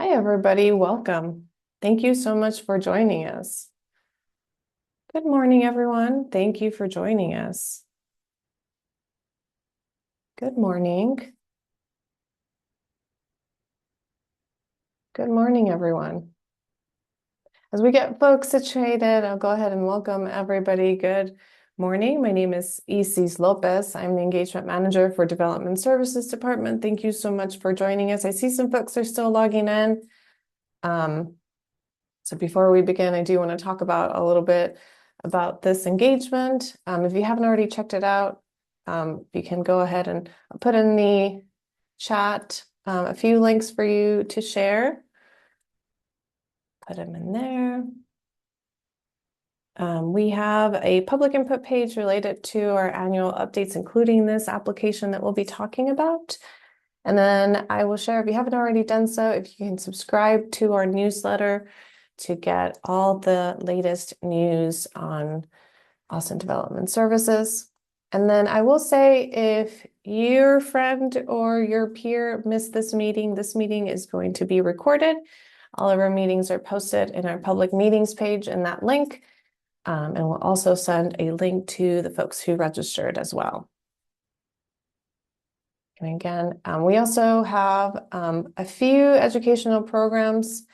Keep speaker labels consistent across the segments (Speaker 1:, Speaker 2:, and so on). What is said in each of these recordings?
Speaker 1: Hi, everybody. Welcome. Thank you so much for joining us. Good morning, everyone. Thank you for joining us. Good morning. Good morning, everyone. As we get folks situated, I'll go ahead and welcome everybody. Good morning. My name is Isis Lopez. I'm the Engagement Manager for Development Services Department. Thank you so much for joining us. I see some folks are still logging in. So before we begin, I do want to talk about a little bit about this engagement. If you haven't already checked it out, you can go ahead and put in the chat a few links for you to share. Put them in there. We have a public input page related to our annual updates, including this application that we'll be talking about. And then I will share, if you haven't already done so, if you can subscribe to our newsletter to get all the latest news on Austin Development Services. And then I will say, if your friend or your peer missed this meeting is going to be recorded. All of our meetings are posted in our public meetings page in that link. And we'll also send a link to the folks who registered as well. And again, we also have a few educational programs.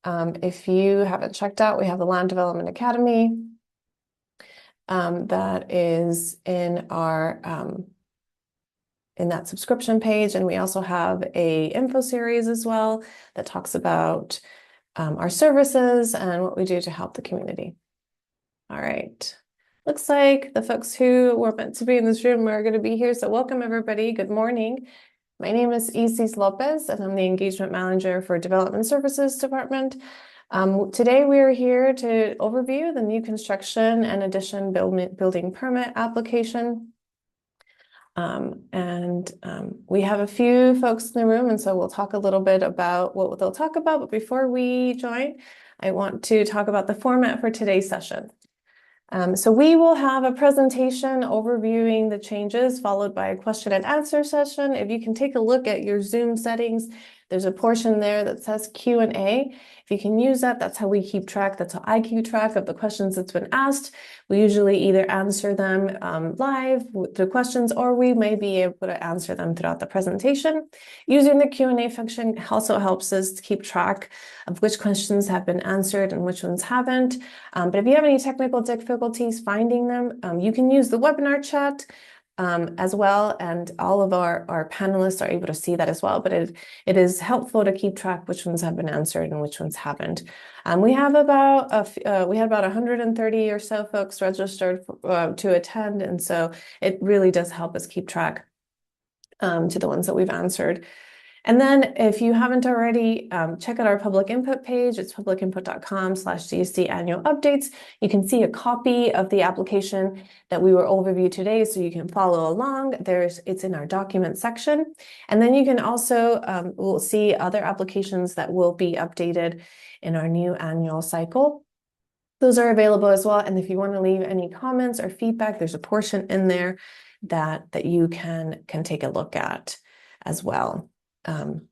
Speaker 1: If you haven't checked out, we have the Land Development Academy that is in our in that subscription page, and we also have a info series as well that talks about our services and what we do to help the community. All right. Looks like the folks who were meant to be in this room are going to be here. So welcome, everybody. Good morning. My name is Isis Lopez, and I'm the Engagement Manager for Development Services Department. Today, we are here to overview the new construction and addition building permit application. We have a few folks in the room, and so we'll talk a little bit about what they'll talk about. But before we join, I want to talk about the format for today's session. So we will have a presentation overviewing the changes, followed by a question and answer session. If you can take a look at your Zoom settings, there's a portion there that says Q&A. If you can use that, that's how we keep track. That's how I keep track of the questions that's been asked. We usually either answer them live through questions, or we may be able to answer them throughout the presentation. Using the Q&A function also helps us to keep track of which questions have been answered and which ones haven't. But if you have any technical difficulties finding them, you can use the webinar chat as well, and all of our panelists are able to see that as well. But it is helpful to keep track which ones have been answered and which ones haven't. We have about 130 or so folks registered to attend, and so it really does help us keep track to the ones that we've answered. And then if you haven't already, check out our public input page. It's publicinput.com/DSD annual updates. You can see a copy of the application that we will overview today, so you can follow along. It's in our document section. And then you can also, we'll see other applications that will be updated in our new annual cycle. Those are available as well. And if you want to leave any comments or feedback, there's a portion in there that you can take a look at as well.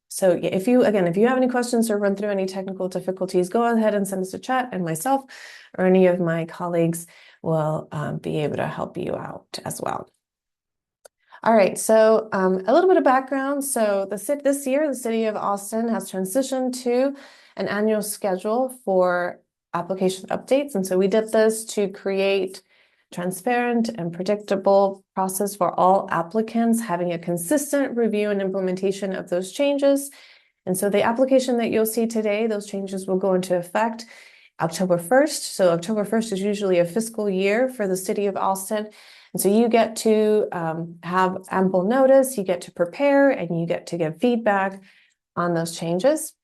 Speaker 1: So if you have any questions or run through any technical difficulties, go ahead and send us a chat, and myself or any of my colleagues will be able to help you out as well. All right, so a little bit of background. So this year, the City of Austin has transitioned to an annual schedule for application updates. And so we did this to create transparent and predictable process for all applicants, having a consistent review and implementation of those changes. And so the application that you'll see today, those changes will go into effect October 1st. So October 1st is usually a fiscal year for the City of Austin. And so you get to have ample notice, you get to prepare, and you get to give feedback on those changes.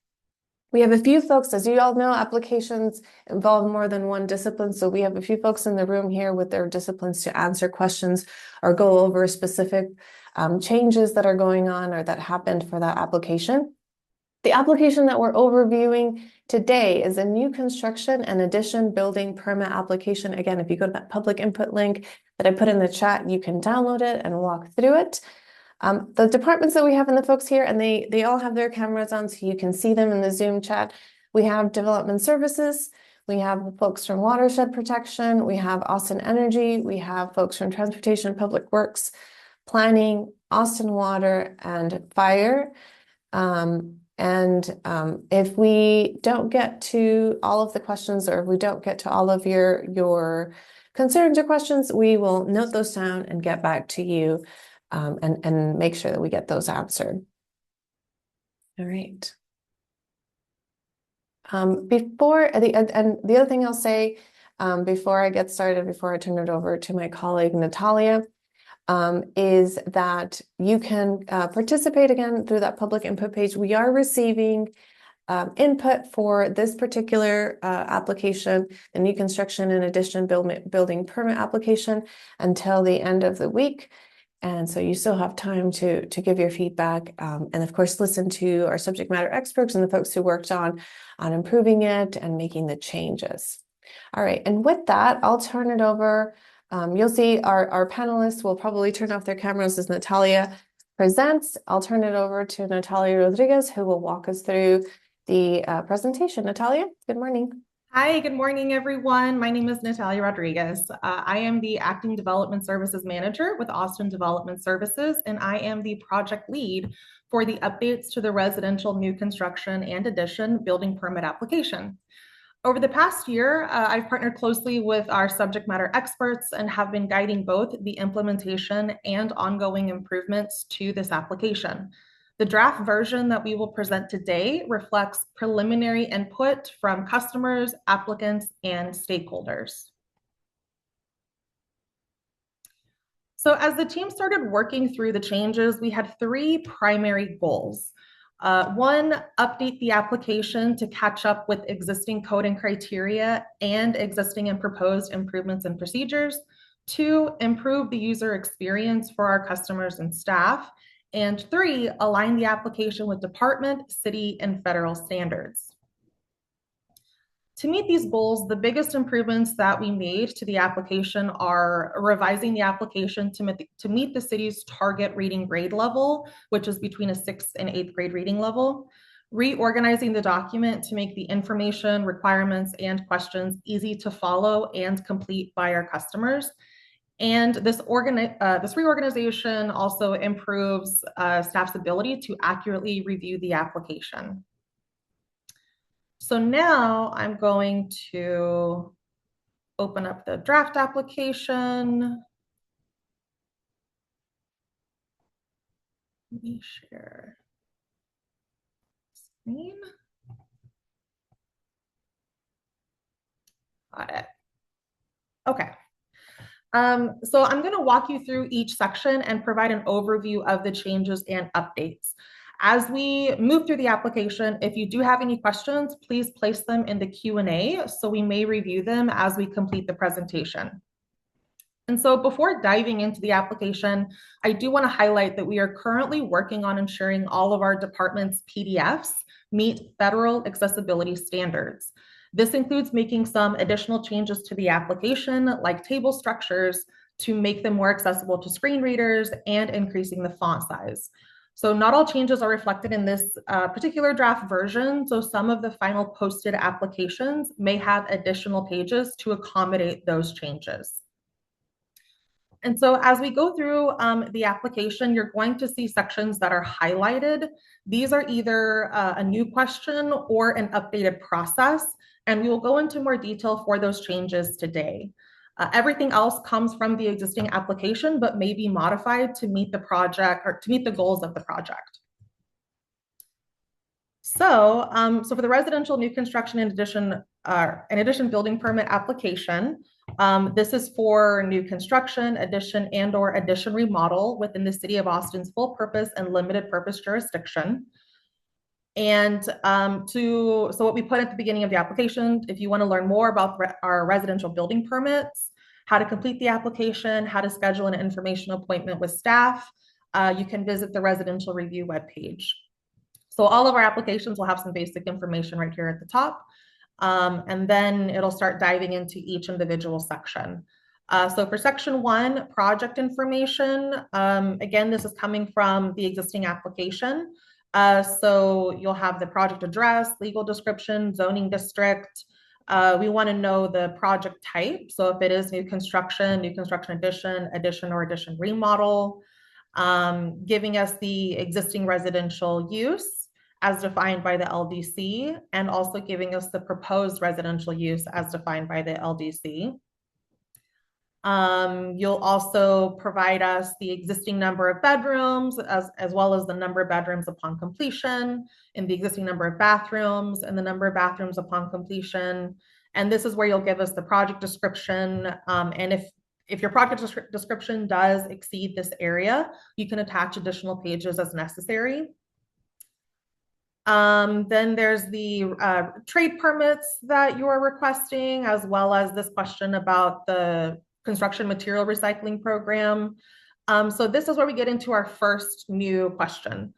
Speaker 1: We have a few folks, as you all know, applications involve more than one discipline. So we have a few folks in the room here with their disciplines to answer questions or go over specific changes that are going on or that happened for that application. The application that we're overviewing today is a new construction and addition building permit application. Again, if you go to that public input link that I put in the chat, you can download it and walk through it. The departments that we have and the folks here, and they all have their cameras on, so you can see them in the Zoom chat. We have Development Services, we have folks from Watershed Protection, we have Austin Energy, we have folks from Transportation and Public Works, Planning, Austin Water, and Fire. If we don't get to all of the questions, or if we don't get to all of your concerns or questions, we will note those down and get back to you, and make sure that we get those answered. All right. The other thing I'll say, before I get started, before I turn it over to my colleague Natalia, is that you can participate again through that public input page. We are receiving input for this particular application, the new construction and addition building permit application, until the end of the week. And so you still have time to give your feedback, and of course listen to our subject matter experts and the folks who worked on improving it and making the changes. All right, and with that, I'll turn it over. You'll see our panelists will probably turn off their cameras as Natalia presents. I'll turn it over to Natalia Rodriguez, who will walk us through the presentation. Natalia, good morning.
Speaker 2: Hi, good morning, everyone. My name is Natalia Rodriguez. I am the Acting Development Services Manager with Austin Development Services, and I am the project lead for the updates to the residential new construction and addition building permit application. Over the past year, I've partnered closely with our subject matter experts and have been guiding both the implementation and ongoing improvements to this application. The draft version that we will present today reflects preliminary input from customers, applicants, and stakeholders. So as the team started working through the changes, we had three primary goals. One, update the application to catch up with existing code and criteria and existing and proposed improvements and procedures. Two, improve the user experience for our customers and staff. And three, align the application with department, city, and federal standards. To meet these goals, the biggest improvements that we made to the application are revising the application to meet the city's target reading grade level, which is between a 6th and 8th grade reading level, reorganizing the document to make the information, requirements, and questions easy to follow and complete by our customers. And this reorganization also improves staff's ability to accurately review the application. So now I'm going to open up the draft application. Let me share screen. Got it. Okay. So I'm going to walk you through each section and provide an overview of the changes and updates. As we move through the application, if you do have any questions, please place them in the Q&A so we may review them as we complete the presentation. And so before diving into the application, I do want to highlight that we are currently working on ensuring all of our department's PDFs meet federal accessibility standards. This includes making some additional changes to the application, like table structures, to make them more accessible to screen readers and increasing the font size. So not all changes are reflected in this particular draft version. So some of the final posted applications may have additional pages to accommodate those changes. And so as we go through the application, you're going to see sections that are highlighted. These are either a new question or an updated process, and we will go into more detail for those changes today. Everything else comes from the existing application, but may be modified to meet the project or to meet the goals of the project. So for the residential new construction and addition building permit application, this is for new construction, addition, and/or addition remodel within the City of Austin's full purpose and limited purpose jurisdiction. And so what we put at the beginning of the application, if you want to learn more about our residential building permits, how to complete the application, how to schedule an information appointment with staff, you can visit the residential review webpage. So all of our applications will have some basic information right here at the top. And then it'll start diving into each individual section. So for section 1, project information, again, this is coming from the existing application. So you'll have the project address, legal description, zoning district. We want to know the project type. So if it is new construction addition or addition remodel, giving us the existing residential use as defined by the LDC, and also giving us the proposed residential use as defined by the LDC. You'll also provide us the existing number of bedrooms as well as the number of bedrooms upon completion, and the existing number of bathrooms and the number of bathrooms upon completion. And this is where you'll give us the project description. And if your project description does exceed this area, you can attach additional pages as necessary. Then there's the trade permits that you are requesting, as well as this question about the construction material recycling program. So this is where we get into our first new question.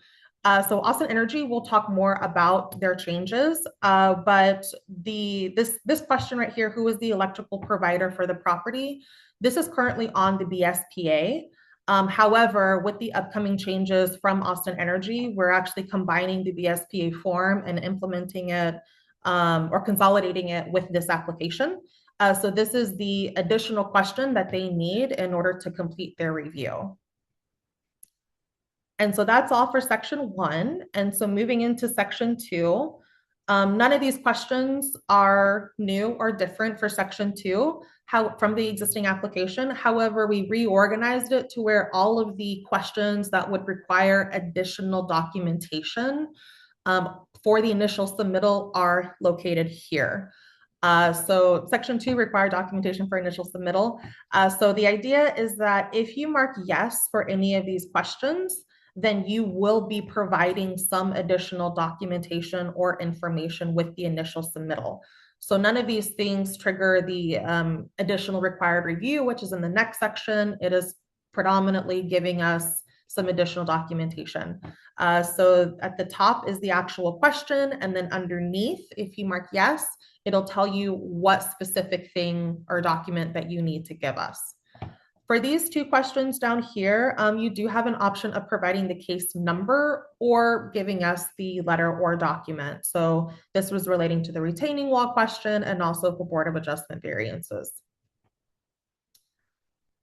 Speaker 2: So Austin Energy will talk more about their changes, but this question right here, who is the electrical provider for the property? This is currently on the BSPA. However, with the upcoming changes from Austin Energy, we're actually combining the BSPA form and implementing it or consolidating it with this application. So this is the additional question that they need in order to complete their review. And so that's all for section 1. And so moving into section 2, none of these questions are new or different for section 2 from the existing application. However, we reorganized it to where all of the questions that would require additional documentation for the initial submittal are located here. So section 2 required documentation for initial submittal. So the idea is that if you mark yes for any of these questions, then you will be providing some additional documentation or information with the initial submittal. So none of these things trigger the additional required review, which is in the next section. It is predominantly giving us some additional documentation. So at the top is the actual question, and then underneath, if you mark yes, it'll tell you what specific thing or document that you need to give us. For these 2 questions down here, you do have an option of providing the case number or giving us the letter or document. So this was relating to the retaining wall question and also for Board of Adjustment variances.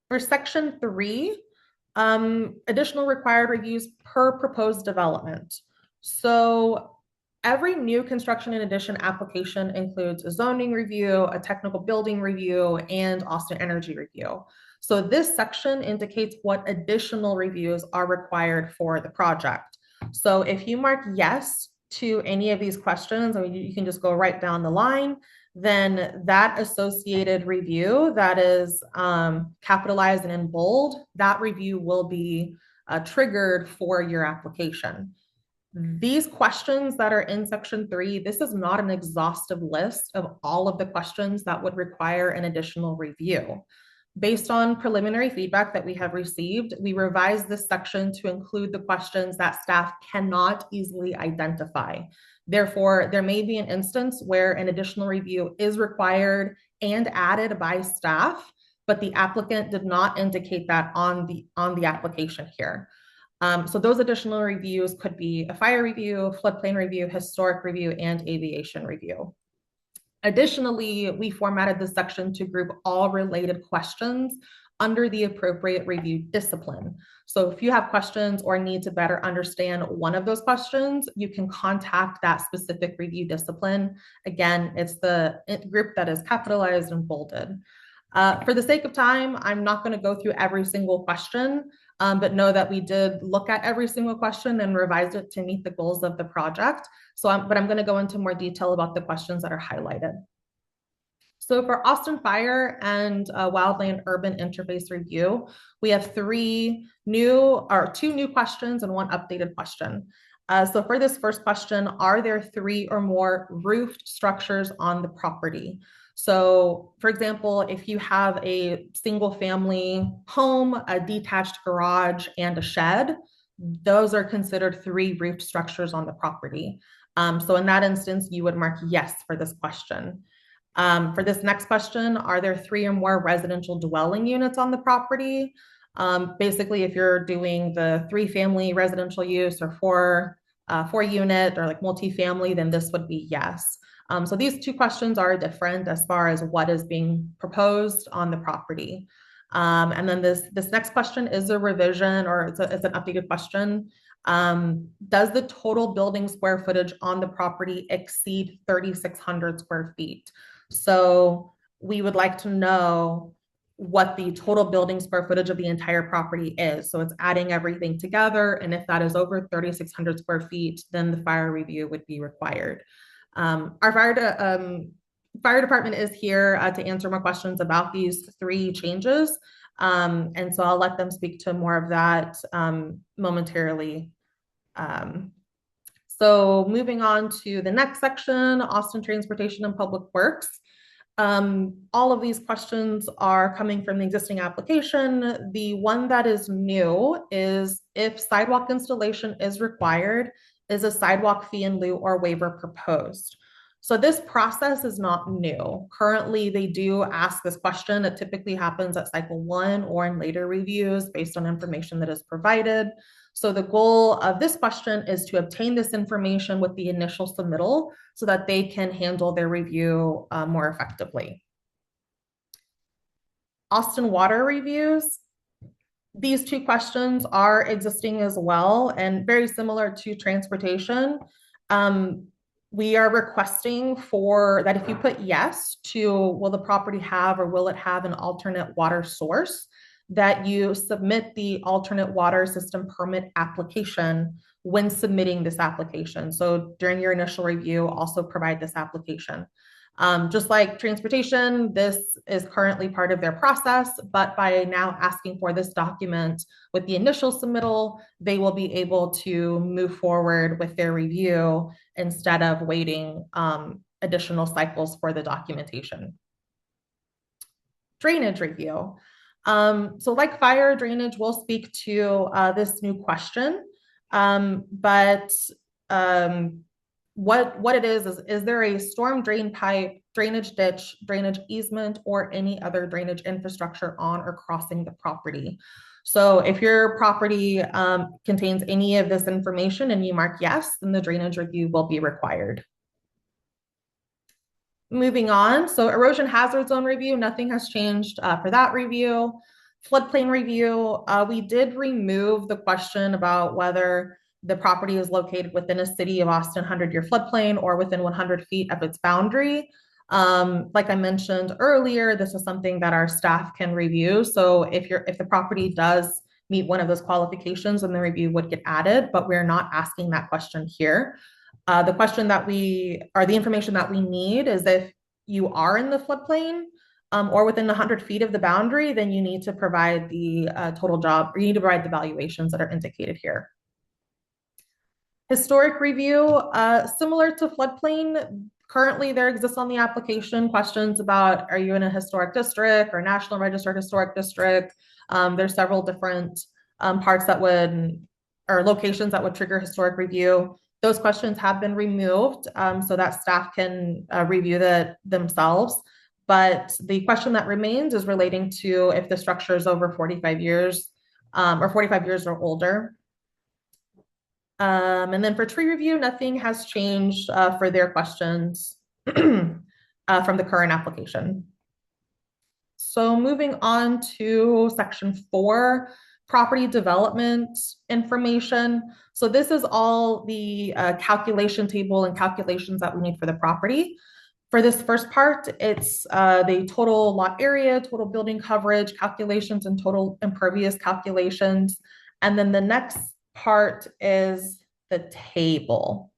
Speaker 2: For section 3, additional required reviews per proposed development. So every new construction and addition application includes a zoning review, a technical building review, and Austin Energy review. So this section indicates what additional reviews are required for the project. So if you mark yes to any of these questions, or you can just go right down the line, then that associated review that is capitalized and in bold, that review will be triggered for your application. These questions that are in section 3, this is not an exhaustive list of all of the questions that would require an additional review. Based on preliminary feedback that we have received, we revised this section to include the questions that staff cannot easily identify. Therefore, there may be an instance where an additional review is required and added by staff, but the applicant did not indicate that on the application here. So those additional reviews could be a fire review, floodplain review, historic review, and aviation review. Additionally, we formatted this section to group all related questions under the appropriate review discipline. So if you have questions or need to better understand one of those questions, you can contact that specific review discipline. Again, it's the group that is capitalized and bolded. For the sake of time, I'm not going to go through every single question, but know that we did look at every single question and revised it to meet the goals of the project. But I'm going to go into more detail about the questions that are highlighted. So for Austin Fire and Wildland Urban Interface Review, we have 2 new questions and 1 updated question. So for this first question, are there 3 or more roofed structures on the property? So for example, if you have a single family home, a detached garage, and a shed, those are considered 3 roofed structures on the property. So in that instance, you would mark yes for this question. For this next question, are there 3 or more residential dwelling units on the property? Basically, if you're doing the 3-family residential use or 4 unit or like multifamily, then this would be yes. So these 2 questions are different as far as what is being proposed on the property. And then this next question is a revision, or it's an updated question. Does the total building square footage on the property exceed 3,600 square feet? So we would like to know what the total building square footage of the entire property is. So it's adding everything together. And if that is over 3,600 square feet, then the fire review would be required. Our fire department is here to answer more questions about these 3 changes. And so I'll let them speak to more of that momentarily. So moving on to the next section, Austin Transportation and Public Works. All of these questions are coming from the existing application. The one that is new is if sidewalk installation is required, is a sidewalk fee in lieu or waiver proposed? So this process is not new. Currently, they do ask this question. It typically happens at cycle 1 or in later reviews based on information that is provided. So the goal of this question is to obtain this information with the initial submittal so that they can handle their review more effectively. Austin water reviews. These 2 questions are existing as well and very similar to transportation. We are requesting for that if you put yes to will the property have or will it have an alternate water source, that you submit the alternate water system permit application when submitting this application. So during your initial review, also provide this application. Just like transportation, this is currently part of their process, but by now asking for this document with the initial submittal, they will be able to move forward with their review instead of waiting additional cycles for the documentation. Drainage review. So like fire, drainage will speak to this new question, but what it is there a storm drain pipe, drainage ditch, drainage easement, or any other drainage infrastructure on or crossing the property? So if your property contains any of this information and you mark yes, then the drainage review will be required. Moving on, so erosion hazard zone review, nothing has changed for that review. Floodplain review, we did remove the question about whether the property is located within a city of Austin 100-year floodplain or within 100 feet of its boundary. Like I mentioned earlier, this is something that our staff can review. So if the property does meet one of those qualifications, then the review would get added, but we're not asking that question here. The question that the information that we need is if you are in the floodplain or within 100 feet of the boundary, then you need to provide the total job, or you need to provide the valuations that are indicated here. Historic review, similar to floodplain, currently there exists on the application questions about, are you in a historic district or National Register historic district? There's several different parts that would, or locations that would trigger historic review. Those questions have been removed so that staff can review that themselves. But the question that remains is relating to if the structure is over 45 years or 45 years or older. And then for tree review, nothing has changed for their questions from the current application. So moving on to section 4, property development information. So this is all the calculation table and calculations that we need for the property. For this first part, it's the total lot area, total building coverage calculations, and total impervious calculations. And then the next part is the table.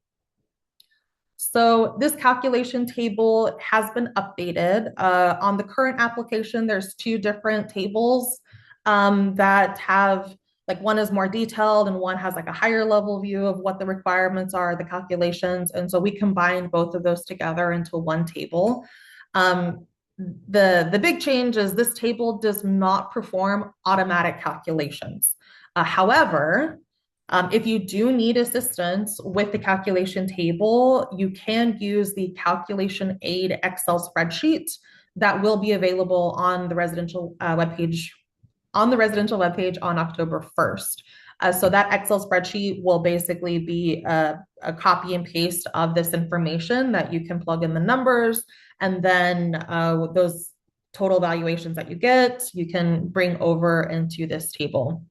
Speaker 2: So this calculation table has been updated. On the current application, there's 2 different tables that have, like, one is more detailed and one has like a higher level view of what the requirements are, the calculations. And so we combined both of those together into one table. The big change is this table does not perform automatic calculations. However, If you do need assistance with the calculation table, you can use the calculation aid Excel spreadsheet that will be available on the residential webpage on October 1st. So that Excel spreadsheet will basically be a copy and paste of this information that you can plug in the numbers, and then those total valuations that you get, you can bring over into this table.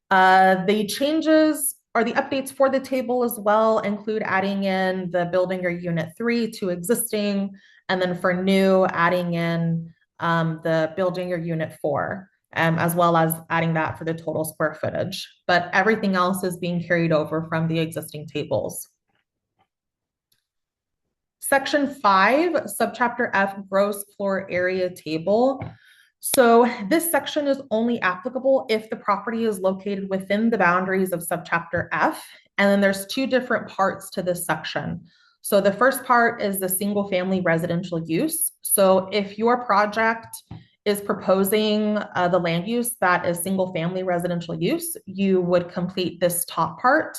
Speaker 2: The changes or the updates for the table as well include adding in the building or unit 3 to existing, and then for new, adding in the building or unit 4, as well as adding that for the total square footage. But everything else is being carried over from the existing tables. Section 5, subchapter F, gross floor area table. So this section is only applicable if the property is located within the boundaries of subchapter F. And then there's two different parts to this section. So the first part is the single family residential use. So if your project is proposing the land use that is single family residential use, you would complete this top part.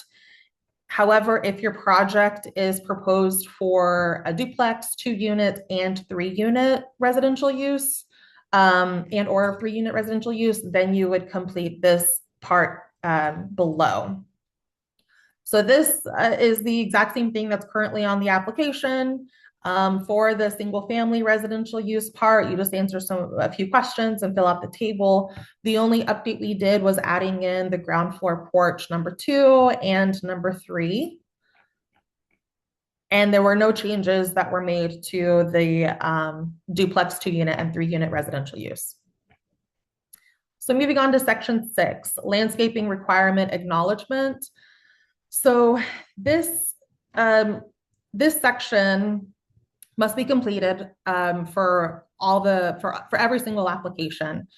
Speaker 2: However, if your project is proposed for a duplex, 2-unit, and 3-unit residential use, and or 3-unit residential use, then you would complete this part below. So this is the exact same thing that's currently on the application. For the single family residential use part, you just answer a few questions and fill out the table. The only update we did was adding in the ground floor porch number 2 and number 3. And there were no changes that were made to the duplex, 2-unit, and 3-unit residential use. So moving on to section 6, landscaping requirement acknowledgement. So this section must be completed for every single application.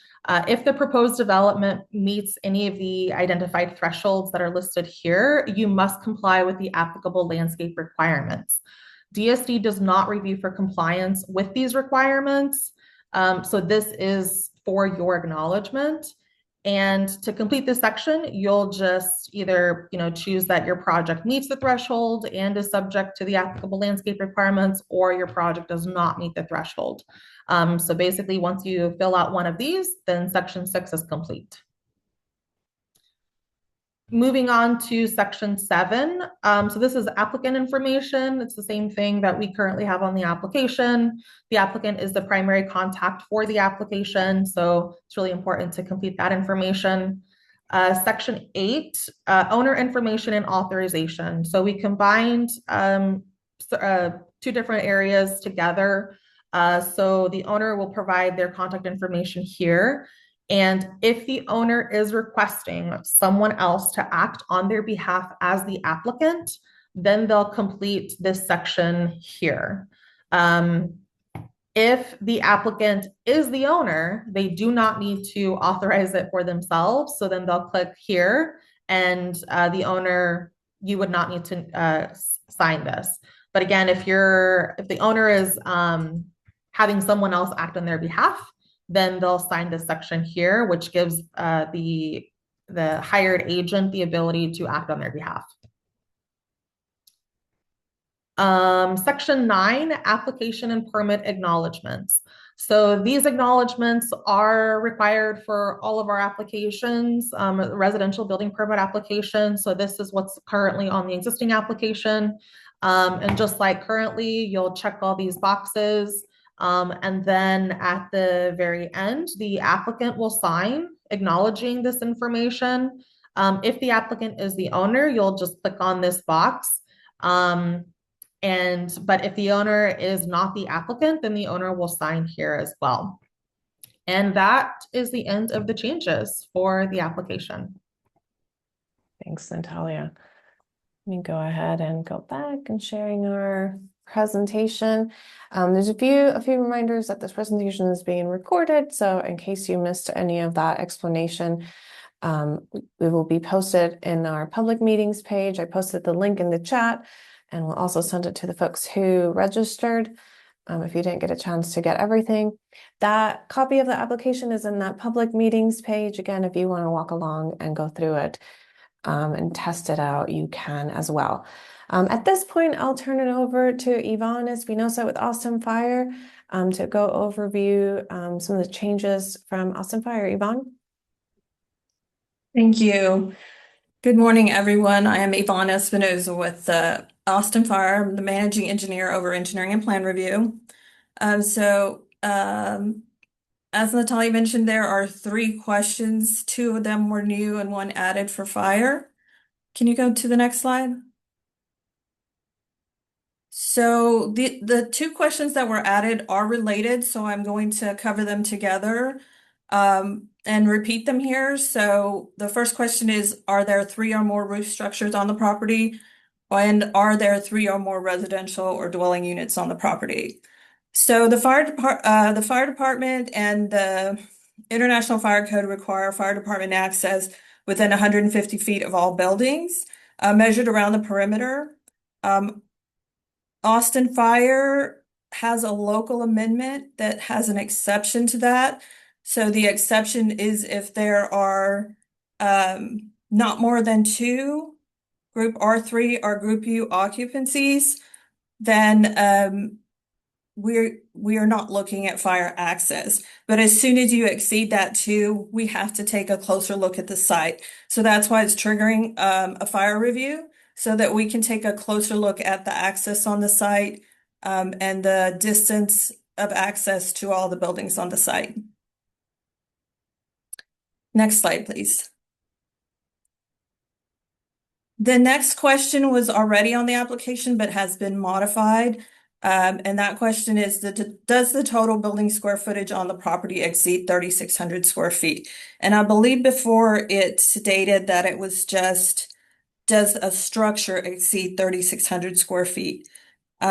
Speaker 2: If the proposed development meets any of the identified thresholds that are listed here, you must comply with the applicable landscape requirements. DSD does not review for compliance with these requirements. So this is for your acknowledgement. And to complete this section, you'll just either choose that your project meets the threshold and is subject to the applicable landscape requirements, or your project does not meet the threshold. So basically, once you fill out one of these, then section 6 is complete. Moving on to section 7. So this is applicant information. It's the same thing that we currently have on the application. The applicant is the primary contact for the application, so it's really important to complete that information. Section 8, owner information and authorization. So we combined 2 different areas together. So the owner will provide their contact information here. And if the owner is requesting someone else to act on their behalf as the applicant, then they'll complete this section here. If the applicant is the owner, they do not need to authorize it for themselves. So then they'll click here, and the owner, you would not need to sign this. But again, if the owner is having someone else act on their behalf, then they'll sign this section here, which gives the hired agent the ability to act on their behalf. Section 9, application and permit acknowledgements. So these acknowledgements are required for all of our applications, residential building permit applications. So this is what's currently on the existing application. And just like currently, you'll check all these boxes. And then at the very end, the applicant will sign acknowledging this information. If the applicant is the owner, you'll just click on this box. But if the owner is not the applicant, then the owner will sign here as well. And that is the end of the changes for the application.
Speaker 1: Thanks, Natalia. Let me go ahead and go back and sharing our presentation. There's a few reminders that this presentation is being recorded. So in case you missed any of that explanation, we will be posted in our public meetings page. I posted the link in the chat, and we'll also send it to the folks who registered. If you didn't get a chance to get everything, that copy of the application is in that public meetings page. Again, if you want to walk along and go through it. and test it out, you can as well. At this point, I'll turn it over to Yvonne Espinosa with Austin Fire to go overview some of the changes from Austin Fire. Yvonne?
Speaker 3: Thank you. Good morning, everyone. I am Yvonne Espinosa with Austin Fire. I'm the managing engineer over engineering and plan review. As Natalia mentioned, there are 3 questions. 2 of them were new and 1 added for fire. Can you go to the next slide? So the 2 questions that were added are related, so I'm going to cover them together and repeat them here. So the first question is, are there 3 or more roof structures on the property? And are there 3 or more residential or dwelling units on the property? So the fire department and the International Fire Code require fire department access within 150 feet of all buildings, measured around the perimeter. Austin Fire has a local amendment that has an exception to that. So the exception is if there are not more than 2 Group R3 or Group U occupancies, then we are not looking at fire access. But as soon as you exceed that 2, we have to take a closer look at the site. So that's why it's triggering a fire review, so that we can take a closer look at the access on the site and the distance of access to all the buildings on the site. Next slide, please. The next question was already on the application but has been modified. And that question is, does the total building square footage on the property exceed 3,600 square feet? And I believe before it stated that it was just, does a structure exceed 3,600 square feet?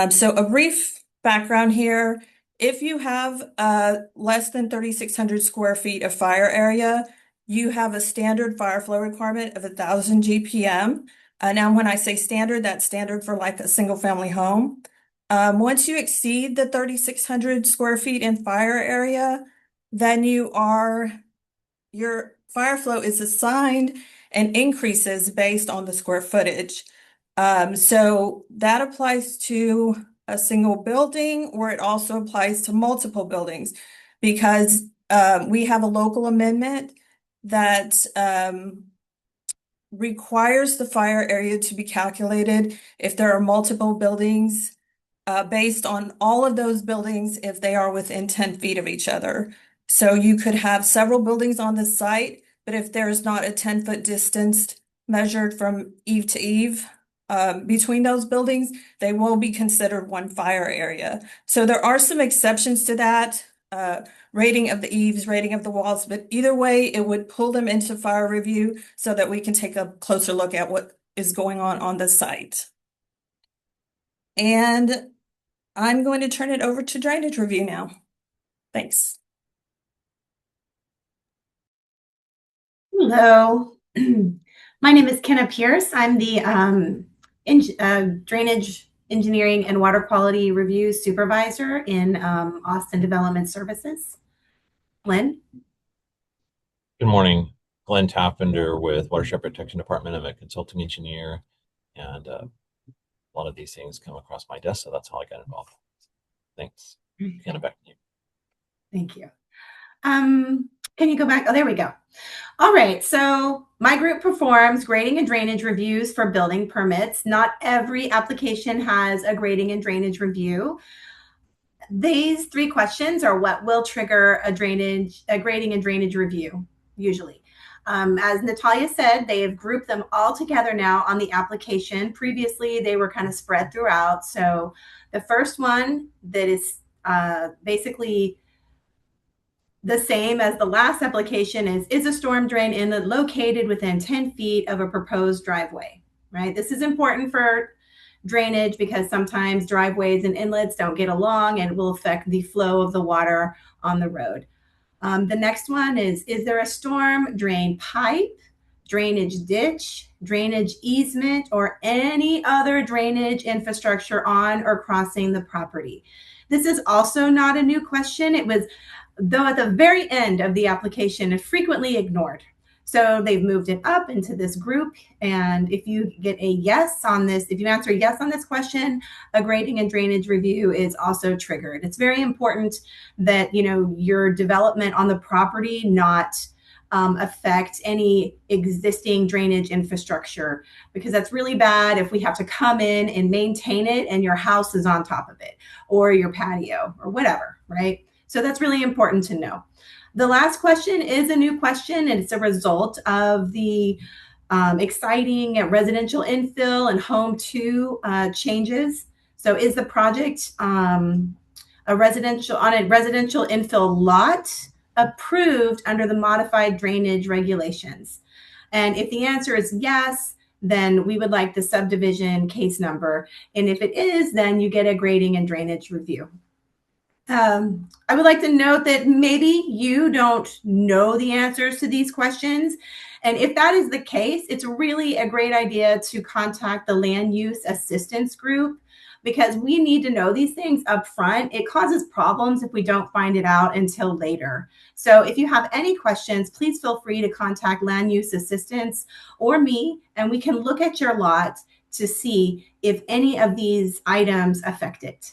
Speaker 3: So a brief background here. If you have less than 3,600 square feet of fire area, you have a standard fire flow requirement of 1,000 GPM. Now, when I say standard, that's standard for like a single family home. Once you exceed the 3,600 square feet in fire area, then your fire flow is assigned and increases based on the square footage. So that applies to a single building, or it also applies to multiple buildings, because we have a local amendment that requires the fire area to be calculated if there are multiple buildings, based on all of those buildings if they are within 10 feet of each other. So you could have several buildings on the site, but if there's not a 10-foot distance measured from eave to eave between those buildings, they will be considered one fire area. So there are some exceptions to that, rating of the eaves, rating of the walls, but either way, it would pull them into fire review so that we can take a closer look at what is going on the site. And I'm going to turn it over to drainage review now. Thanks.
Speaker 4: Hello, my name is Kenna Pierce. I'm the Drainage Engineering and Water Quality Review Supervisor in Austin Development Services. Glenn?
Speaker 5: Good morning. Glenn Tappender with Watershed Protection Department. I'm a consulting engineer, and a lot of these things come across my desk, so that's how I got involved. Thanks. Kenna, back to you.
Speaker 4: Thank you. Can you go back? Oh, there we go. All right. So my group performs grading and drainage reviews for building permits. Not every application has a grading and drainage review. These 3 questions are what will trigger a grading and drainage review, usually. As Natalia said, they have grouped them all together now on the application. Previously, they were kind of spread throughout. So the first one that is basically the same as the last application is a storm drain inlet located within 10 feet of a proposed driveway, right? This is important for drainage because sometimes driveways and inlets don't get along and will affect the flow of the water on the road. The next one is there a storm drain pipe, drainage ditch, drainage easement, or any other drainage infrastructure on or crossing the property? This is also not a new question. It was, though, at the very end of the application, frequently ignored. So they've moved it up into this group. And if you get a yes on this, if you answer yes on this question, a grading and drainage review is also triggered. It's very important that, you know, your development on the property not affect any existing drainage infrastructure, because that's really bad if we have to come in and maintain it and your house is on top of it, or your patio or whatever, right? So that's really important to know. The last question is a new question, and it's a result of the exciting residential infill and home 2 changes. So is the project a residential infill lot approved under the modified drainage regulations? And if the answer is yes, then we would like the subdivision case number. And if it is, then you get a grading and drainage review. I would like to note that maybe you don't know the answers to these questions. And if that is the case, it's really a great idea to contact the land use assistance group, because we need to know these things up front. It causes problems if we don't find it out until later. So if you have any questions, please feel free to contact land use assistance or me, and we can look at your lot to see if any of these items affect it.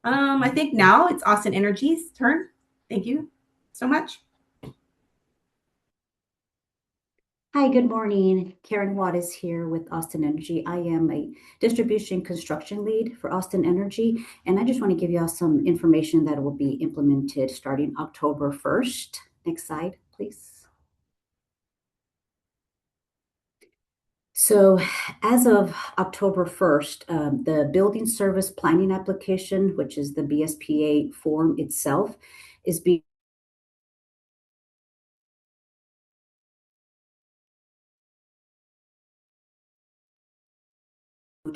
Speaker 4: I think now it's Austin Energy's turn. Thank you so much.
Speaker 6: Hi, good morning. Karen Watt is here with Austin Energy. I am a distribution construction lead for Austin Energy, and I just want to give you all some information that will be implemented starting October 1st. Next slide, please. So as of October 1st, the building service planning application, which is the BSPA form itself, is being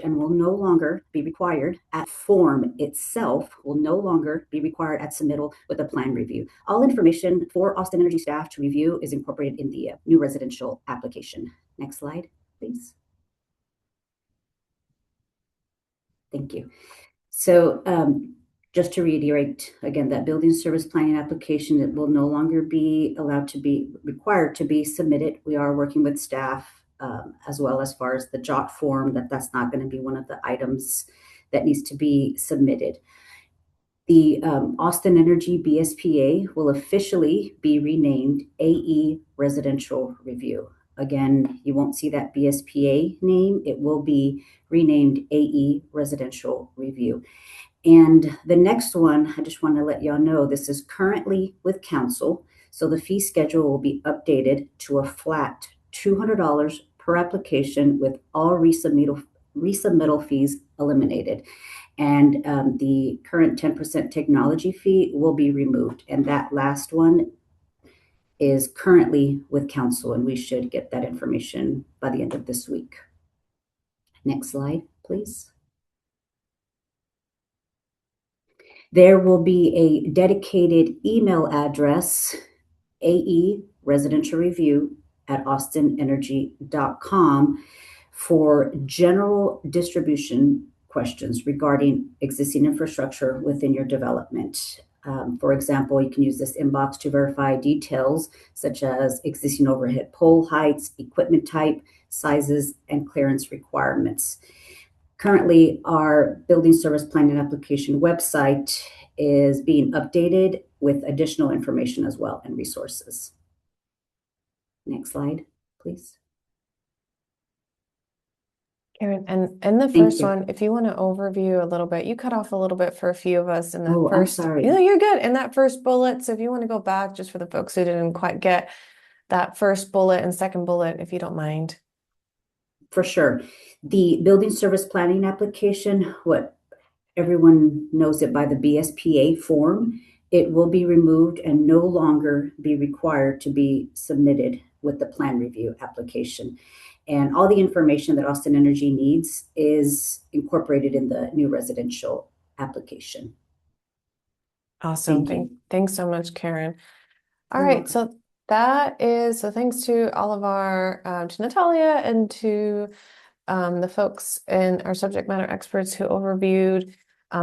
Speaker 6: and will no longer be required at form itself, will no longer be required at submittal with a plan review. All information for Austin Energy staff to review is incorporated in the new residential application. Next slide, please. Thank you. So just to reiterate again, that building service planning application, it will no longer be allowed to be required to be submitted. We are working with staff as well as far as the JOT form, that's not going to be one of the items that needs to be submitted. The Austin Energy BSPA will officially be renamed AE Residential Review. Again, you won't see that BSPA name. It will be renamed AE Residential Review. And the next one, I just want to let y'all know, this is currently with council. So the fee schedule will be updated to a flat $200 per application with all resubmittal fees eliminated. And the current 10% technology fee will be removed. And that last one is currently with council, and we should get that information by the end of this week. Next slide, please. There will be a dedicated email address, AE Residential Review at austinenergy.com, for general distribution questions regarding existing infrastructure within your development. For example, you can use this inbox to verify details such as existing overhead pole heights, equipment type, sizes, and clearance requirements. Currently, our building service planning application website is being updated with additional information as well and resources. Next slide, please.
Speaker 1: Karen, and the first one, if you want to overview a little bit, you cut off a little bit for a few of us in the first.
Speaker 6: I'm sorry.
Speaker 1: No, you're good. In that first bullet. So if you want to go back just for the folks who didn't quite get that first bullet and second bullet, if you don't mind.
Speaker 6: For sure. The building service planning application, what everyone knows it by the BSPA form, it will be removed and no longer be required to be submitted with the plan review application. And all the information that Austin Energy needs is incorporated in the new residential application.
Speaker 1: Awesome. Thanks so much, Karen. All right. So that is, so thanks to all of our, to Natalia and to the folks and our subject matter experts who overviewed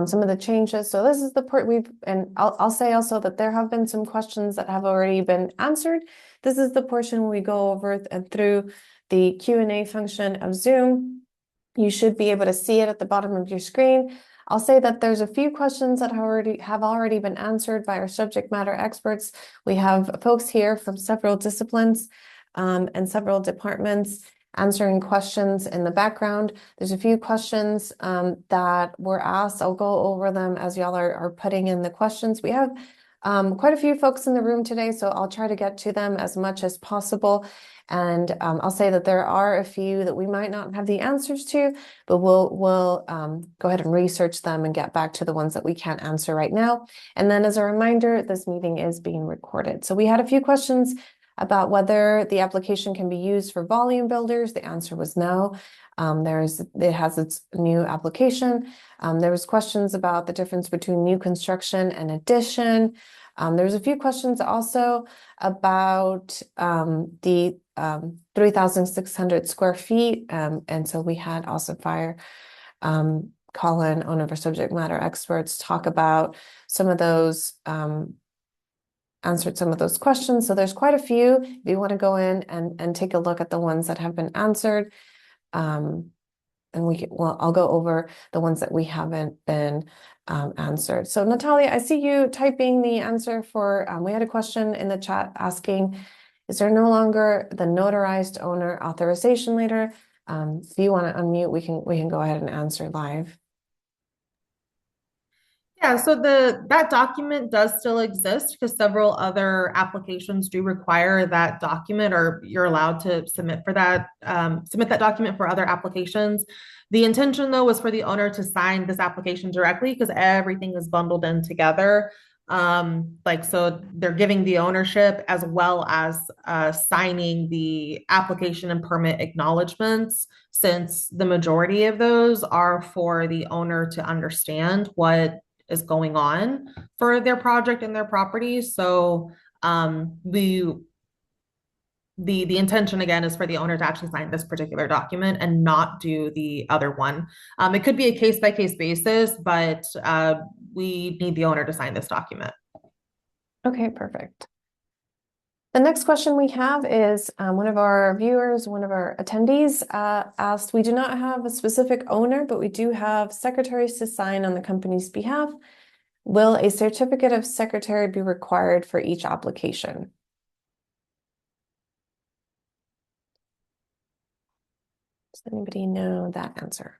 Speaker 1: some of the changes. So this is the part and I'll say also that there have been some questions that have already been answered. This is the portion where we go over and through the Q&A function of Zoom. You should be able to see it at the bottom of your screen. I'll say that there's a few questions that have already been answered by our subject matter experts. We have folks here from several disciplines and several departments answering questions in the background. There's a few questions that were asked. I'll go over them as y'all are putting in the questions. We have quite a few folks in the room today, so I'll try to get to them as much as possible. And I'll say that there are a few that we might not have the answers to, but we'll go ahead and research them and get back to the ones that we can't answer right now. And then as a reminder, this meeting is being recorded. So we had a few questions about whether the application can be used for volume builders. The answer was no. It has its new application. There was questions about the difference between new construction and addition. There was a few questions also about the 3,600 square feet. And so we had Austin Fire, Colin, one of our subject matter experts, talk about some of those, answered some of those questions. So there's quite a few. If you want to go in and take a look at the ones that have been answered, and I'll go over the ones that we haven't been answered. So Natalia, I see you typing the answer for, we had a question in the chat asking, is there no longer the notarized owner authorization letter? If you want to unmute, we can go ahead and answer live.
Speaker 2: Yeah, so that document does still exist because several other applications do require that document, or you're allowed to submit that document for other applications. The intention, though, was for the owner to sign this application directly because everything is bundled in together. So they're giving the ownership as well as signing the application and permit acknowledgements, since the majority of those are for the owner to understand what is going on for their project and their property. So the intention again is for the owner to actually sign this particular document and not do the other one. It could be a case-by-case basis, but we need the owner to sign this document.
Speaker 1: Okay, perfect. The next question we have is one of our viewers, one of our attendees asked, we do not have a specific owner, but we do have secretaries to sign on the company's behalf. Will a certificate of secretary be required for each application? Does anybody know that answer?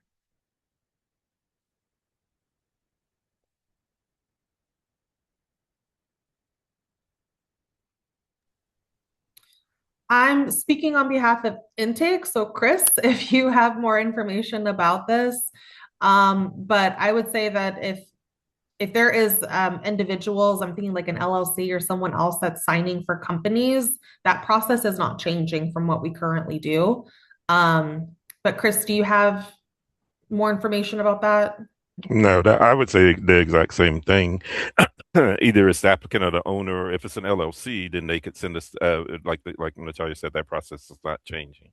Speaker 2: I'm speaking on behalf of Intake. So Chris, if you have more information about this, but I would say that if there is individuals, I'm thinking like an LLC or someone else that's signing for companies, that process is not changing from what we currently do. But Chris, do you have more information about that?
Speaker 7: No, I would say the exact same thing. Either it's the applicant or the owner. If it's an LLC, then they could send us, like Natalia said, that process is not changing.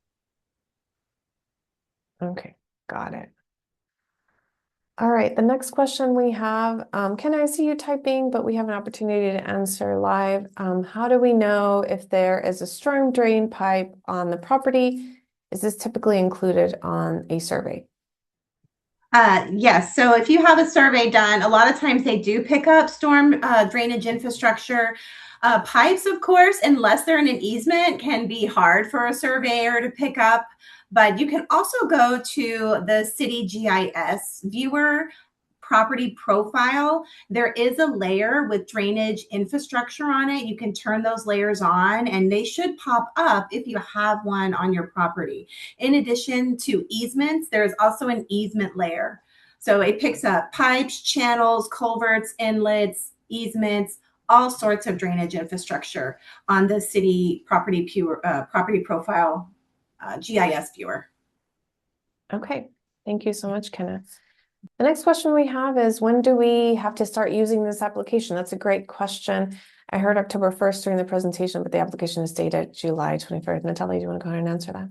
Speaker 1: Okay, got it. All right, the next question we have, Ken, I see you typing, but we have an opportunity to answer live. How do we know if there is a storm drain pipe on the property? Is this typically included on a survey?
Speaker 4: Yes. So if you have a survey done, a lot of times they do pick up storm drainage infrastructure. Pipes, of course, unless they're in an easement, can be hard for a surveyor to pick up. But you can also go to the city GIS viewer property profile. There is a layer with drainage infrastructure on it. You can turn those layers on and they should pop up if you have one on your property. In addition to easements, there's also an easement layer. So it picks up pipes, channels, culverts, inlets, easements, all sorts of drainage infrastructure on the city property profile GIS viewer.
Speaker 1: Okay, thank you so much, Kenneth. The next question we have is, when do we have to start using this application? That's a great question. I heard October 1st during the presentation, but the application is dated July 23rd. Natalia, do you want to go ahead and answer that?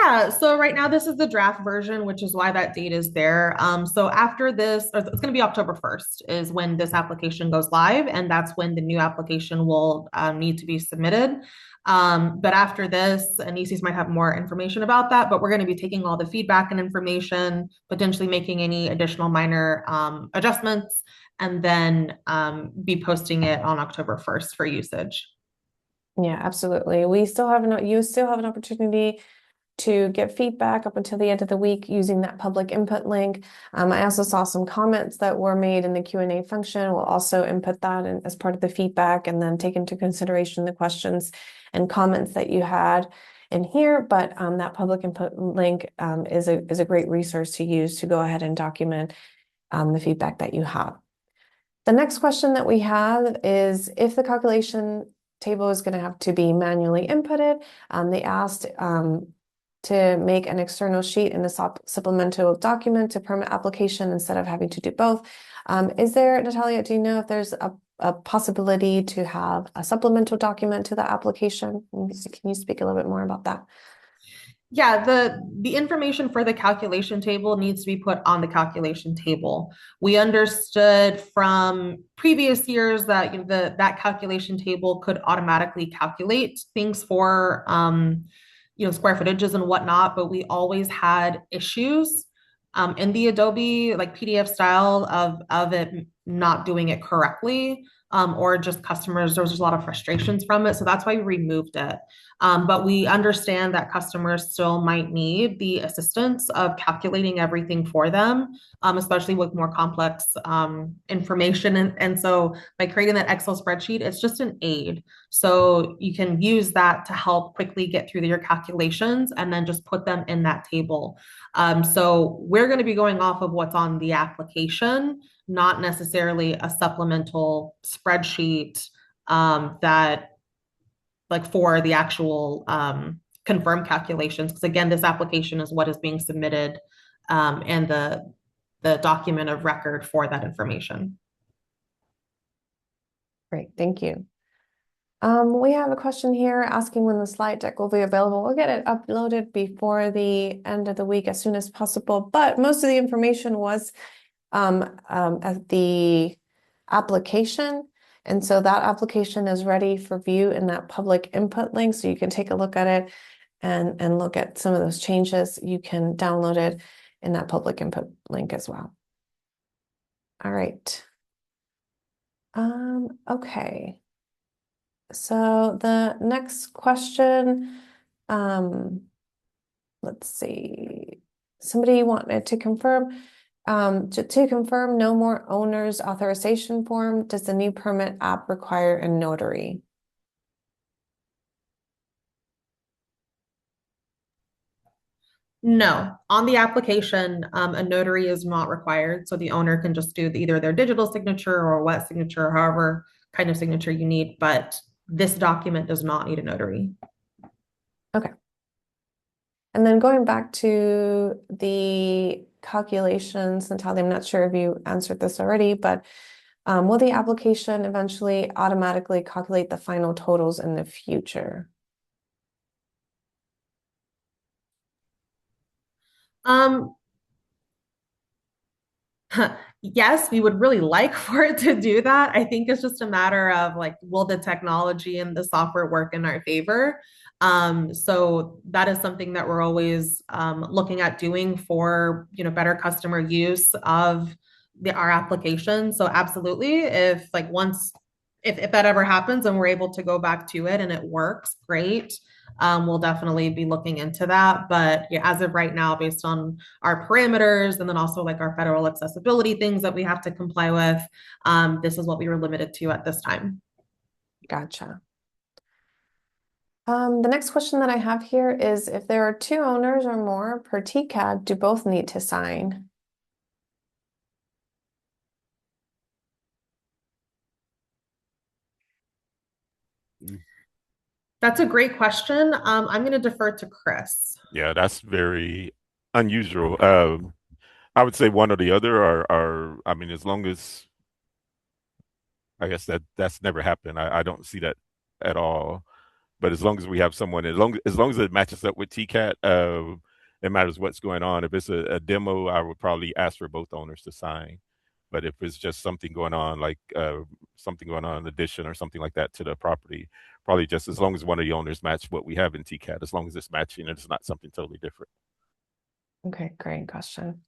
Speaker 2: Yeah, so right now this is the draft version, which is why that date is there. So after this, or it's going to be October 1st is when this application goes live, and that's when the new application will need to be submitted. But after this, and ECs might have more information about that, but we're going to be taking all the feedback and information, potentially making any additional minor adjustments, and then be posting it on October 1st for usage.
Speaker 1: Yeah, absolutely. You still have an opportunity to get feedback up until the end of the week using that public input link. I also saw some comments that were made in the Q&A function. We'll also input that as part of the feedback and then take into consideration the questions and comments that you had in here. But that public input link is a great resource to use to go ahead and document the feedback that you have. The next question that we have is if the calculation table is going to have to be manually inputted. They asked to make an external sheet in a supplemental document to permit application instead of having to do both. Is there, Natalia, do you know if there's a possibility to have a supplemental document to the application? Can you speak a little bit more about that?
Speaker 2: Yeah, the information for the calculation table needs to be put on the calculation table. We understood from previous years that that calculation table could automatically calculate things for square footages and whatnot, but we always had issues in the Adobe like PDF style of it not doing it correctly. Or just customers, there was just a lot of frustrations from it. So that's why we removed it. But we understand that customers still might need the assistance of calculating everything for them, especially with more complex information. And so by creating that Excel spreadsheet, it's just an aid. So you can use that to help quickly get through your calculations and then just put them in that table. So we're going to be going off of what's on the application, not necessarily a supplemental spreadsheet that like for the actual confirmed calculations. Because again, this application is what is being submitted and the document of record for that information.
Speaker 1: Great, thank you. We have a question here asking when the slide deck will be available. We'll get it uploaded before the end of the week as soon as possible, but most of the information was at the application. And so that application is ready for view in that public input link. So you can take a look at it and look at some of those changes. You can download it in that public input link as well. All right. Okay. So the next question, let's see. Somebody wanted to confirm, to confirm no more owner's authorization form. Does the new permit app require a notary?
Speaker 2: No, on the application, a notary is not required. So the owner can just do either their digital signature or wet signature, however kind of signature you need. But this document does not need a notary.
Speaker 1: Okay. And then going back to the calculations, Natalia, I'm not sure if you answered this already, but will the application eventually automatically calculate the final totals in the future?
Speaker 2: Yes, we would really like for it to do that. I think it's just a matter of like, will the technology and the software work in our favor? So that is something that we're always looking at doing for better customer use of our application. So absolutely, if that ever happens and we're able to go back to it and it works, great. We'll definitely be looking into that. But yeah, as of right now, based on our parameters and then also like our federal accessibility things that we have to comply with, this is what we were limited to at this time.
Speaker 1: Gotcha. The next question that I have here is if there are 2 owners or more per TCAD, do both need to sign?
Speaker 2: That's a great question. I'm going to defer to Chris.
Speaker 7: Yeah, that's very unusual. I would say one or the other are I mean, as long as I guess that's never happened. I don't see that at all. But as long as we have someone, as long as it matches up with TCAT, it matters what's going on. If it's a demo, I would probably ask for both owners to sign. But if it's just something going on, like something going on in addition or something like that to the property, probably just as long as one of the owners match what we have in TCAT, as long as it's matching and it's not something totally different.
Speaker 1: Okay, great question.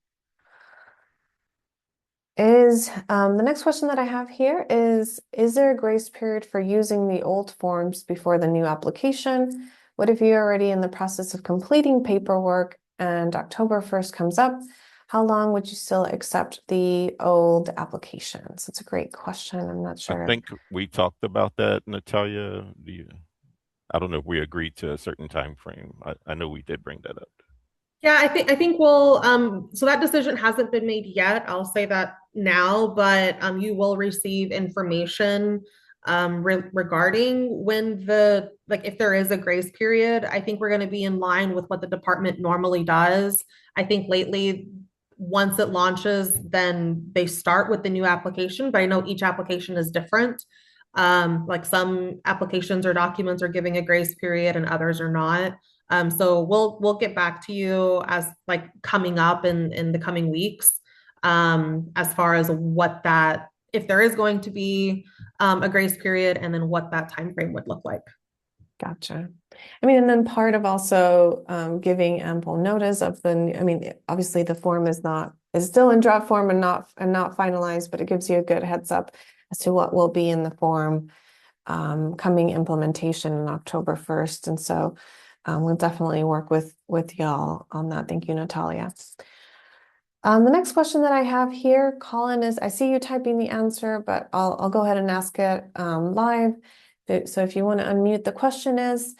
Speaker 1: The next question that I have here is there a grace period for using the old forms before the new application? What if you're already in the process of completing paperwork and October 1st comes up? How long would you still accept the old applications? It's a great question. I'm not sure.
Speaker 7: I think we talked about that, Natalia. I don't know if we agreed to a certain time frame. I know we did bring that up.
Speaker 2: Yeah, I think we'll so that decision hasn't been made yet. I'll say that now, but you will receive information regarding when if there is a grace period. I think we're going to be in line with what the department normally does. I think lately, once it launches, then they start with the new application, but I know each application is different. Like some applications or documents are giving a grace period and others are not. So we'll get back to you as like coming up in the coming weeks, as far as what that, if there is going to be a grace period, and then what that time frame would look like.
Speaker 1: Gotcha. I mean, and then part of also giving ample notice of obviously the form is still in draft form and not finalized, but it gives you a good heads up as to what will be in the form coming implementation on October 1st. And so we'll definitely work with y'all on that. Thank you, Natalia. The next question that I have here, Colin, is I see you typing the answer, but I'll go ahead and ask it live. So if you want to unmute, the question is,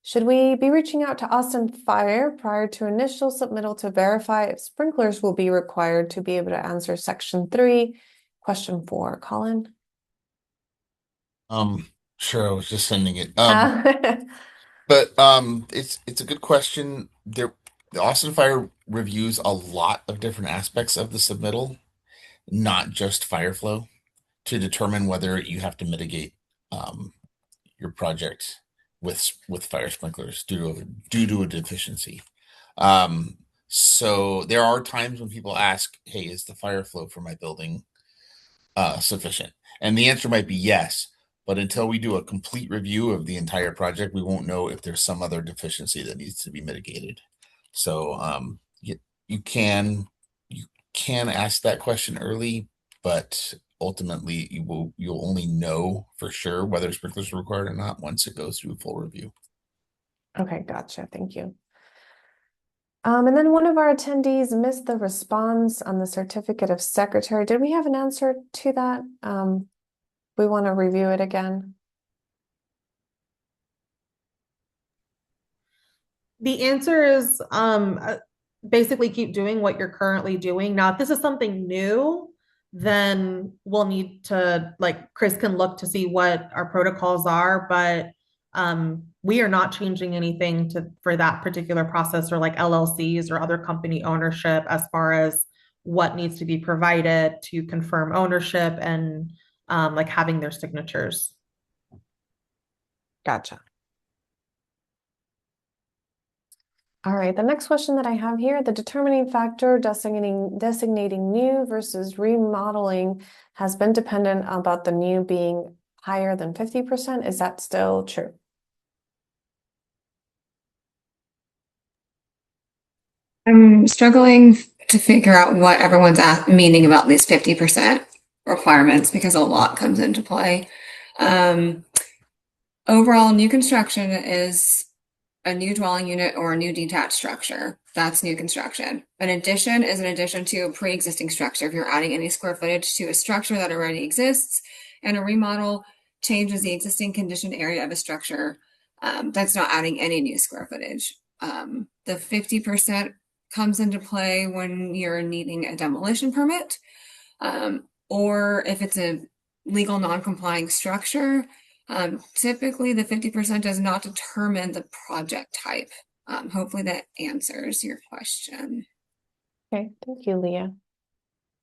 Speaker 1: should we be reaching out to Austin Fire prior to initial submittal to verify if sprinklers will be required to be able to answer Section 3, Question 4? Colin?
Speaker 8: Sure, I was just sending it. But it's a good question. The Austin Fire reviews a lot of different aspects of the submittal, not just fire flow, to determine whether you have to mitigate your project with fire sprinklers due to a deficiency. So there are times when people ask, "Hey, is the fire flow for my building sufficient?" And the answer might be yes. But until we do a complete review of the entire project, we won't know if there's some other deficiency that needs to be mitigated. So you can ask that question early, but ultimately you'll only know for sure whether sprinklers are required or not once it goes through a full review.
Speaker 1: Okay, gotcha. Thank you. And then one of our attendees missed the response on the certificate of secretary. Did we have an answer to that? We want to review it again.
Speaker 2: The answer is basically keep doing what you're currently doing. Now, if this is something new, then we'll need to, like, Chris can look to see what our protocols are, but we are not changing anything for that particular process, or like LLCs or other company ownership, as far as what needs to be provided to confirm ownership and like having their signatures.
Speaker 1: Gotcha. All right, the next question that I have here, the determining factor designating new versus remodeling has been dependent about the new being higher than 50%. Is that still true?
Speaker 9: I'm struggling to figure out what everyone's meaning about these 50% requirements, because a lot comes into play. Overall, new construction is a new dwelling unit or a new detached structure. That's new construction. An addition is an addition to a pre-existing structure. If you're adding any square footage to a structure that already exists, and a remodel changes the existing conditioned area of a structure, that's not adding any new square footage. The 50% comes into play when you're needing a demolition permit, or if it's a legal non-complying structure. Typically, the 50% does not determine the project type. Hopefully that answers your question.
Speaker 1: Okay, thank you, Leah.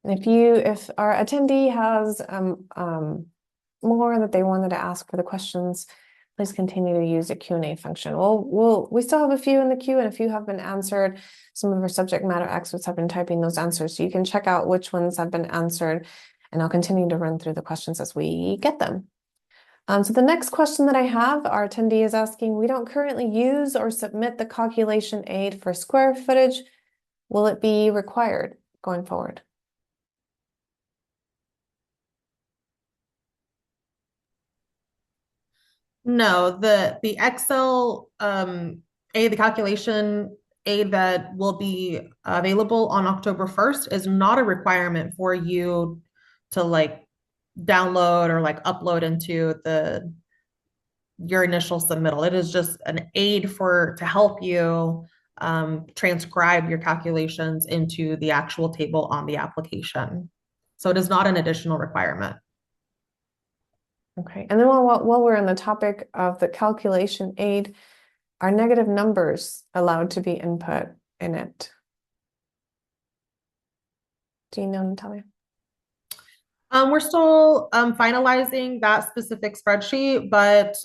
Speaker 1: If our attendee has more that they wanted to ask for the questions, please continue to use the Q&A function. We still have a few in the queue, and a few have been answered. Some of our subject matter experts have been typing those answers, so you can check out which ones have been answered, and I'll continue to run through the questions as we get them. So the next question that I have, our attendee is asking, we don't currently use or submit the calculation aid for square footage. Will it be required going forward?
Speaker 2: No, the Excel aid, the calculation aid that will be available on October 1st is not a requirement for you to like download or like upload into your initial submittal. It is just an aid to help you transcribe your calculations into the actual table on the application. So it is not an additional requirement.
Speaker 1: Okay, and then while we're on the topic of the calculation aid, are negative numbers allowed to be input in it? Do you know, Natalia?
Speaker 2: We're still finalizing that specific spreadsheet, but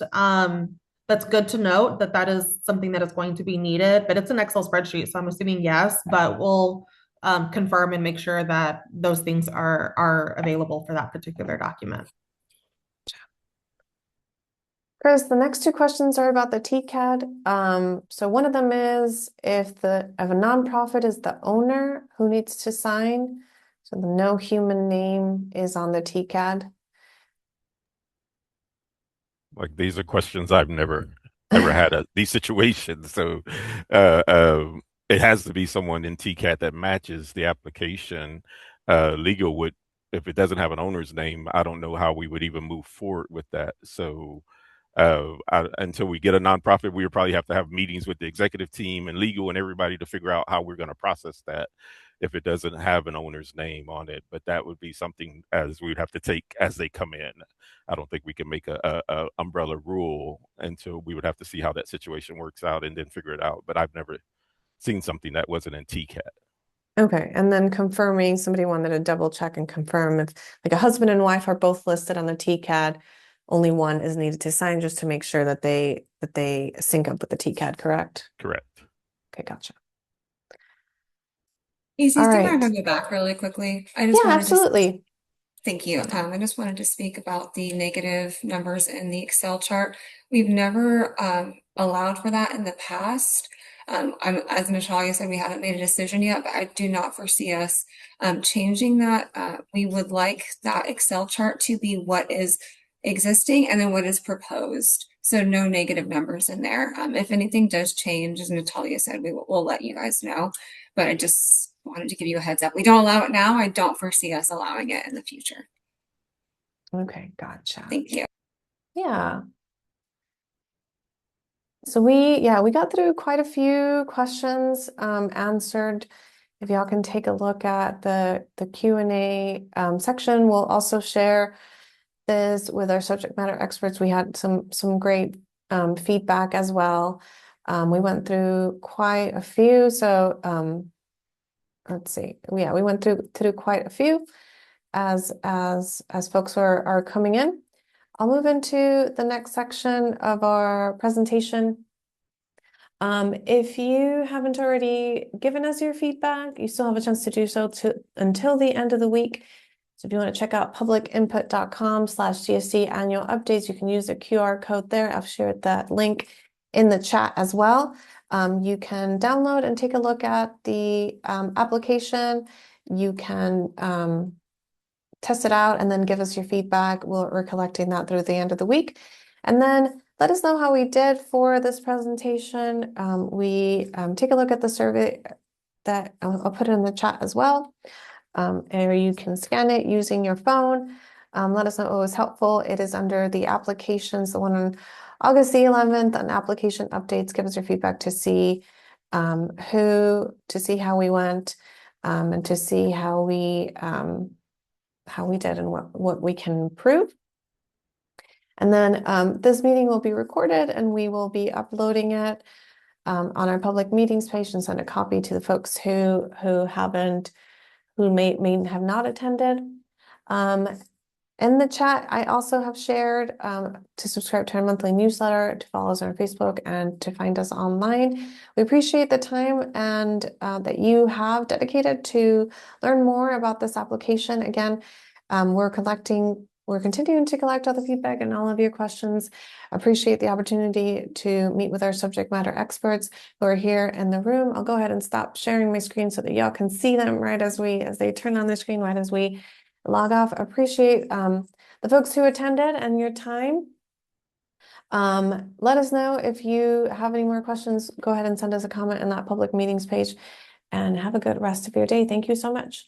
Speaker 2: that's good to note that is something that is going to be needed. But it's an Excel spreadsheet, so I'm assuming yes, but we'll confirm and make sure that those things are available for that particular document.
Speaker 1: Chris, the next two questions are about the TCAD. So one of them is if a nonprofit is the owner, who needs to sign? So the no human name is on the TCAD.
Speaker 7: Like these are questions I've never had these situations. So it has to be someone in TCAT that matches the application. Legal would, if it doesn't have an owner's name, I don't know how we would even move forward with that. So until we get a nonprofit, we would probably have to have meetings with the executive team and legal and everybody to figure out how we're going to process that if it doesn't have an owner's name on it. But that would be something as we would have to take as they come in. I don't think we can make a umbrella rule until we would have to see how that situation works out and then figure it out. But I've never seen something that wasn't in TCAT.
Speaker 1: Okay, and then confirming, somebody wanted to double check and confirm if like a husband and wife are both listed on the TCAD, only one is needed to sign just to make sure that they sync up with the TCAD, correct?
Speaker 7: Correct.
Speaker 1: Okay, gotcha.
Speaker 9: Casey,
Speaker 1: All
Speaker 9: do you
Speaker 1: right.
Speaker 9: mind having me back really quickly?
Speaker 1: Yeah, absolutely.
Speaker 9: Thank you. I just wanted to speak about the negative numbers in the Excel chart. We've never allowed for that in the past. As Natalia said, we haven't made a decision yet, but I do not foresee us changing that. We would like that Excel chart to be what is existing and then what is proposed. So no negative numbers in there. If anything does change, as Natalia said, we'll let you guys know. But I just wanted to give you a heads up. We don't allow it now. I don't foresee us allowing it in the future.
Speaker 1: Okay, gotcha.
Speaker 9: Thank you.
Speaker 1: Yeah. So we got through quite a few questions answered. If y'all can take a look at the Q&A section, we'll also share this with our subject matter experts. We had some great feedback as well. We went through quite a few. So let's see. Yeah, we went through quite a few as folks are coming in. I'll move into the next section of our presentation. If you haven't already given us your feedback, you still have a chance to do so until the end of the week. So if you want to check out publicinput.com/GSD annual updates, you can use the QR code there. I've shared that link in the chat as well. You can download and take a look at the application. You can test it out and then give us your feedback. We're collecting that through the end of the week. And then let us know how we did for this presentation. Take a look at the survey that I'll put it in the chat as well. Or you can scan it using your phone. Let us know what was helpful. It is under the applications, the one on August the 11th, on application updates. Give us your feedback to see how we went, and to see how we did and what we can improve. And then this meeting will be recorded and we will be uploading it on our public meetings page and send a copy to the folks who may have not attended. In the chat, I also have shared to subscribe to our monthly newsletter, to follow us on Facebook, and to find us online. We appreciate the time and that you have dedicated to learn more about this application. Again, we're continuing to collect all the feedback and all of your questions. Appreciate the opportunity to meet with our subject matter experts who are here in the room. I'll go ahead and stop sharing my screen so that y'all can see them right as they turn on their screen, right as we log off. Appreciate the folks who attended and your time. Let us know if you have any more questions. Go ahead and send us a comment in that public meetings page, and have a good rest of your day. Thank you so much.